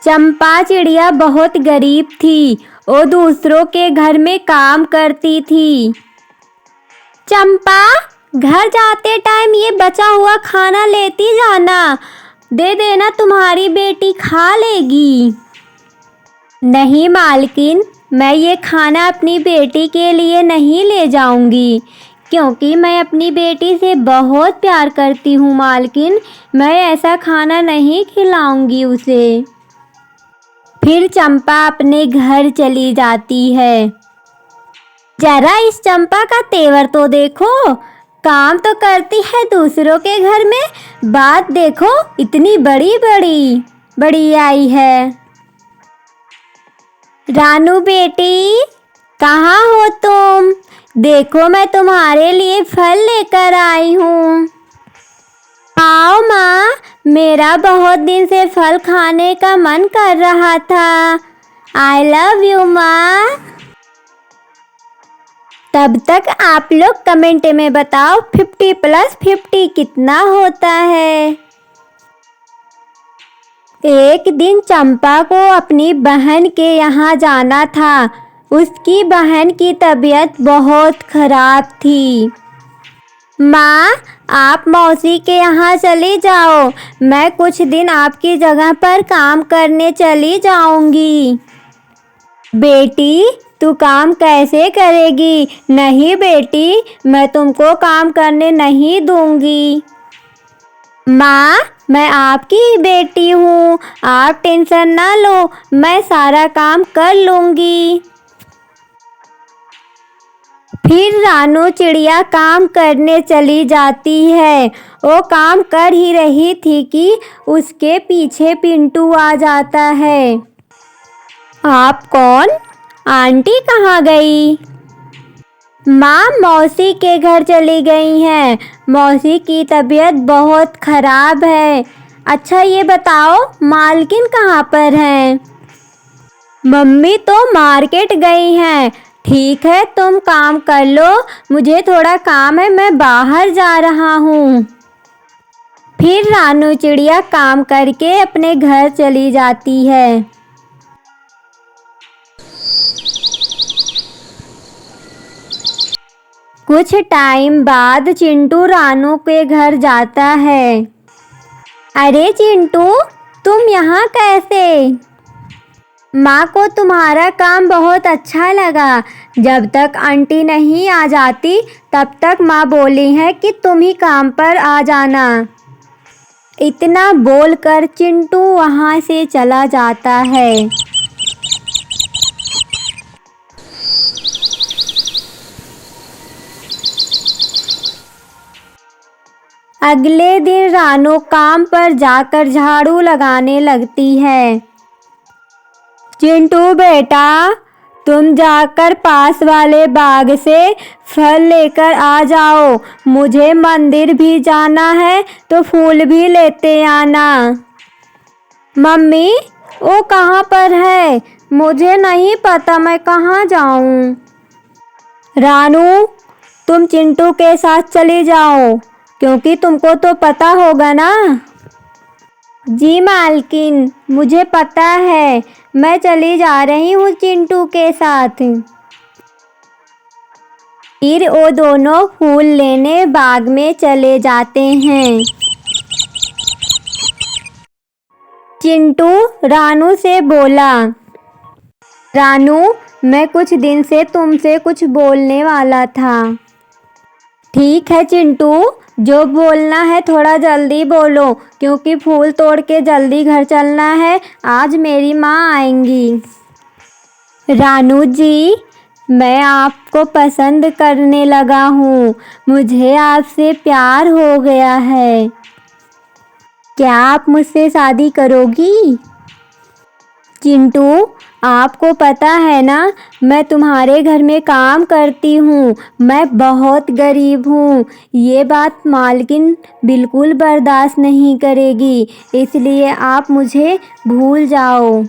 चंपा चिड़िया बहुत गरीब थी। वो दूसरों के घर में काम करती थी। चंपा, घर जाते टाइम ये बचा हुआ खाना लेती जाना, दे देना, तुम्हारी बेटी खा लेगी। नहीं मालकिन, मैं ये खाना अपनी बेटी के लिए नहीं ले जाऊंगी, क्योंकि मैं अपनी बेटी से बहुत प्यार करती हूँ मालकिन। मैं ऐसा खाना नहीं खिलाऊंगी उसे। फिर चंपा अपने घर चली जाती है। जरा इस चंपा का तेवर तो देखो, काम तो करती है दूसरों के घर में, बात देखो इतनी बड़ी बड़ी बड़ी आई है। रानू बेटी, कहाँ हो तुम? देखो मैं तुम्हारे लिए फल लेकर आई हूँ। आओ माँ, मेरा बहुत दिन से फल खाने का मन कर रहा था। आई लव यू माँ। तब तक आप लोग कमेंट में बताओ 50 + 50 कितना होता है। एक दिन चंपा को अपनी बहन के यहाँ जाना था। उसकी बहन की तबीयत बहुत खराब थी। माँ, आप मौसी के यहाँ चली जाओ, मैं कुछ दिन आपकी जगह पर काम करने चली जाऊंगी। बेटी, तू काम कैसे करेगी? नहीं बेटी, मैं तुमको काम करने नहीं दूंगी। माँ, मैं आपकी ही बेटी हूँ, आप टेंशन ना लो, मैं सारा काम कर लूँगी। फिर रानू चिड़िया काम करने चली जाती है। वो काम कर ही रही थी कि उसके पीछे पिंटू आ जाता है। आप कौन? आंटी कहाँ गई? माँ, मौसी के घर चली गई हैं। मौसी की तबीयत बहुत खराब है। अच्छा ये बताओ, मालकिन कहाँ पर हैं? मम्मी तो मार्केट गई हैं। ठीक है, तुम काम कर लो, मुझे थोड़ा काम है, मैं बाहर जा रहा हूँ। फिर रानू चिड़िया काम करके अपने घर चली जाती है। कुछ टाइम बाद चिंटू रानू के घर जाता है। अरे चिंटू, तुम यहाँ कैसे? माँ को तुम्हारा काम बहुत अच्छा लगा। जब तक आंटी नहीं आ जाती तब तक माँ बोली है कि तुम ही काम पर आ जाना। इतना बोलकर चिंटू वहाँ से चला जाता है। अगले दिन रानू काम पर जाकर झाड़ू लगाने लगती है। चिंटू बेटा, तुम जाकर पास वाले बाग से फल लेकर आ जाओ, मुझे मंदिर भी जाना है तो फूल भी लेते आना। मम्मी, वो कहाँ पर है? मुझे नहीं पता, मैं कहाँ जाऊँ? रानू, तुम चिंटू के साथ चली जाओ, क्योंकि तुमको तो पता होगा ना। जी मालकिन, मुझे पता है, मैं चली जा रही हूँ चिंटू के साथ। फिर वो दोनों फूल लेने बाग में चले जाते हैं। चिंटू रानू से बोला, रानू, मैं कुछ दिन से तुमसे कुछ बोलने वाला था। ठीक है चिंटू, जो बोलना है थोड़ा जल्दी बोलो, क्योंकि फूल तोड़ के जल्दी घर चलना है, आज मेरी माँ आएंगी। रानू जी, मैं आपको पसंद करने लगा हूँ, मुझे आपसे प्यार हो गया है। क्या आप मुझसे शादी करोगी? चिंटू, आपको पता है ना, मैं तुम्हारे घर में काम करती हूँ, मैं बहुत गरीब हूँ। ये बात मालकिन बिल्कुल बर्दाश्त नहीं करेगी, इसलिए आप मुझे भूल जाओ।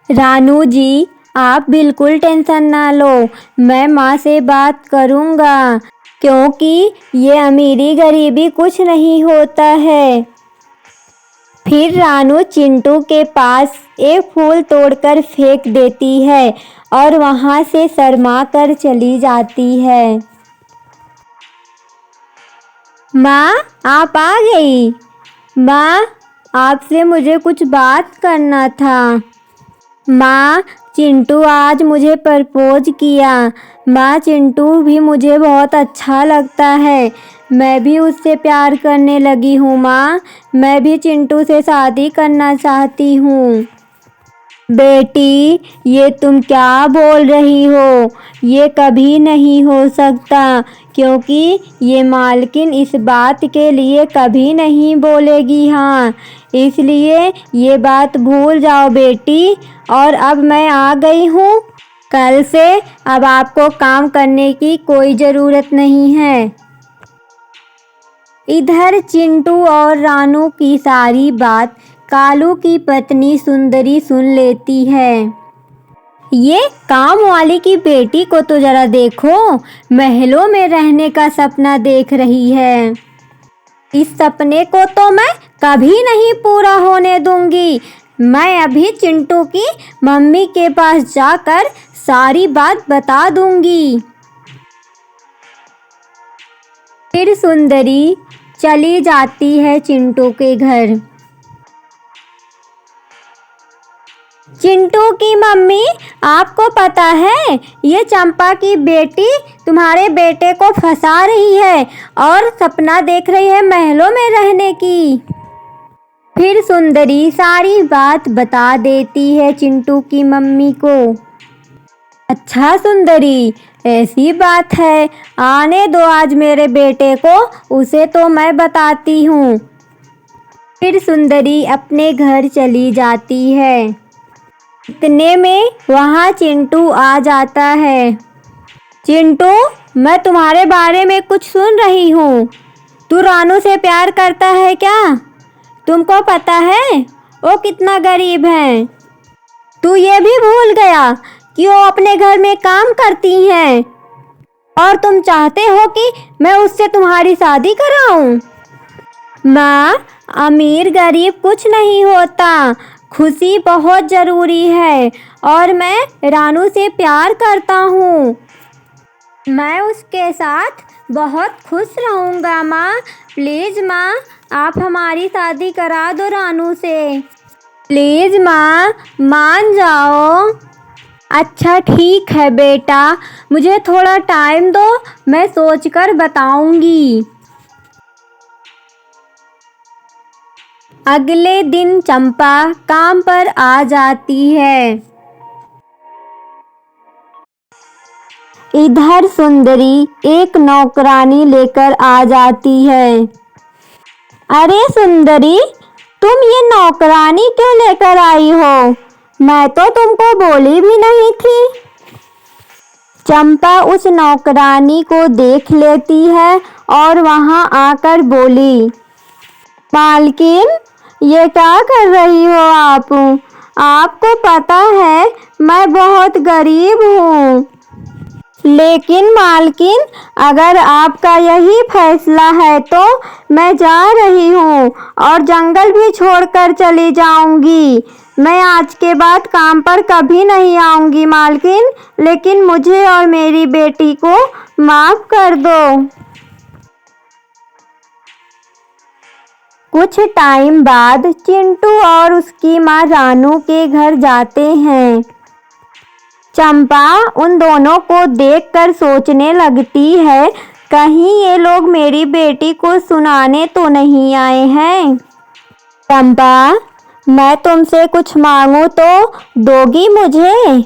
रानू जी, आप बिल्कुल टेंशन ना लो, मैं माँ से बात करूँगा, क्योंकि ये अमीरी गरीबी कुछ नहीं होता है। फिर रानू चिंटू के पास एक फूल तोड़कर फेंक देती है और वहाँ से शर्मा कर चली जाती है। माँ, आप आ गई। माँ, आपसे मुझे कुछ बात करना था। माँ, चिंटू आज मुझे प्रपोज किया। माँ, चिंटू भी मुझे बहुत अच्छा लगता है। मैं भी उससे प्यार करने लगी हूँ। माँ, मैं भी चिंटू से शादी करना चाहती हूँ। बेटी, ये तुम क्या बोल रही हो? ये कभी नहीं हो सकता, क्योंकि ये मालकिन इस बात के लिए कभी नहीं बोलेगी। हाँ, इसलिए ये बात भूल जाओ बेटी। और अब मैं आ गई हूँ। कल से अब आपको काम करने की कोई ज़रूरत नहीं है। इधर चिंटू और रानू की सारी बात कालू की पत्नी सुंदरी सुन लेती है। ये काम वाली की बेटी को तो जरा देखो, महलों में रहने का सपना देख रही है। इस सपने को तो मैं कभी नहीं पूरा होने दूंगी। मैं अभी चिंटू की मम्मी के पास जाकर सारी बात बता दूंगी। फिर सुंदरी चली जाती है चिंटू के घर। चिंटू की मम्मी, आपको पता है ये चंपा की बेटी तुम्हारे बेटे को फंसा रही है और सपना देख रही है महलों में रहने की। फिर सुंदरी सारी बात बता देती है चिंटू की मम्मी को। अच्छा सुंदरी, ऐसी बात है, आने दो आज मेरे बेटे को, उसे तो मैं बताती हूँ। फिर सुंदरी अपने घर चली जाती है। इतने में वहाँ चिंटू आ जाता है। चिंटू, मैं तुम्हारे बारे में कुछ सुन रही हूँ। तू रानू से प्यार करता है क्या? तुमको पता है वो कितना गरीब है? तू ये भी भूल गया कि वो अपने घर में काम करती हैं और तुम चाहते हो कि मैं उससे तुम्हारी शादी कराऊं? माँ, अमीर गरीब कुछ नहीं होता, खुशी बहुत ज़रूरी है और मैं रानू से प्यार करता हूँ। मैं उसके साथ बहुत खुश रहूँगा। माँ, प्लीज़ माँ, आप हमारी शादी करा दो रानू से। प्लीज़ माँ, मान जाओ। अच्छा ठीक है बेटा, मुझे थोड़ा टाइम दो, मैं सोचकर बताऊँगी। अगले दिन चंपा काम पर आ जाती है। इधर सुंदरी एक नौकरानी लेकर आ जाती है। अरे सुंदरी, तुम ये नौकरानी क्यों लेकर आई हो? मैं तो तुमको बोली भी नहीं थी। चंपा उस नौकरानी को देख लेती है और वहां आकर बोली, मालकिन, ये क्या कर रही हो आप? आपको पता है मैं बहुत गरीब हूँ। लेकिन मालकिन, अगर आपका यही फैसला है तो मैं जा रही हूँ और जंगल भी छोड़कर चली जाऊँगी। मैं आज के बाद काम पर कभी नहीं आऊँगी मालकिन, लेकिन मुझे और मेरी बेटी को माफ़ कर दो। कुछ टाइम बाद चिंटू और उसकी माँ रानू के घर जाते हैं। चंपा उन दोनों को देखकर सोचने लगती है, कहीं ये लोग मेरी बेटी को सुनाने तो नहीं आए हैं। चंपा, मैं तुमसे कुछ मांगू तो दोगी मुझे?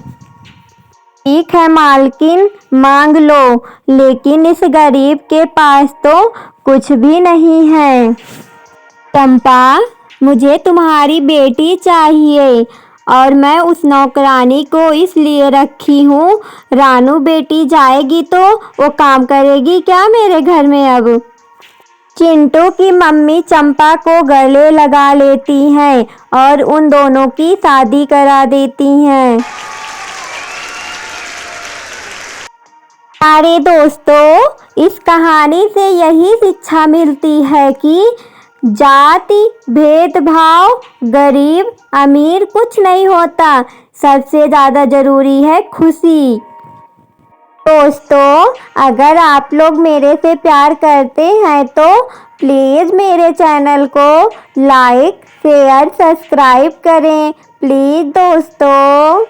ठीक है मालकिन, मांग लो, लेकिन इस गरीब के पास तो कुछ भी नहीं है। चंपा, मुझे तुम्हारी बेटी चाहिए और मैं उस नौकरानी को इसलिए रखी हूँ, रानू बेटी जाएगी तो वो काम करेगी क्या मेरे घर में? अब चिंटू की मम्मी चंपा को गले लगा लेती हैं और उन दोनों की शादी करा देती हैं। प्यारे दोस्तों, इस कहानी से यही शिक्षा मिलती है कि जाति भेदभाव गरीब अमीर कुछ नहीं होता, सबसे ज़्यादा ज़रूरी है खुशी। दोस्तों, अगर आप लोग मेरे से प्यार करते हैं तो प्लीज़ मेरे चैनल को लाइक शेयर सब्सक्राइब करें प्लीज़ दोस्तों।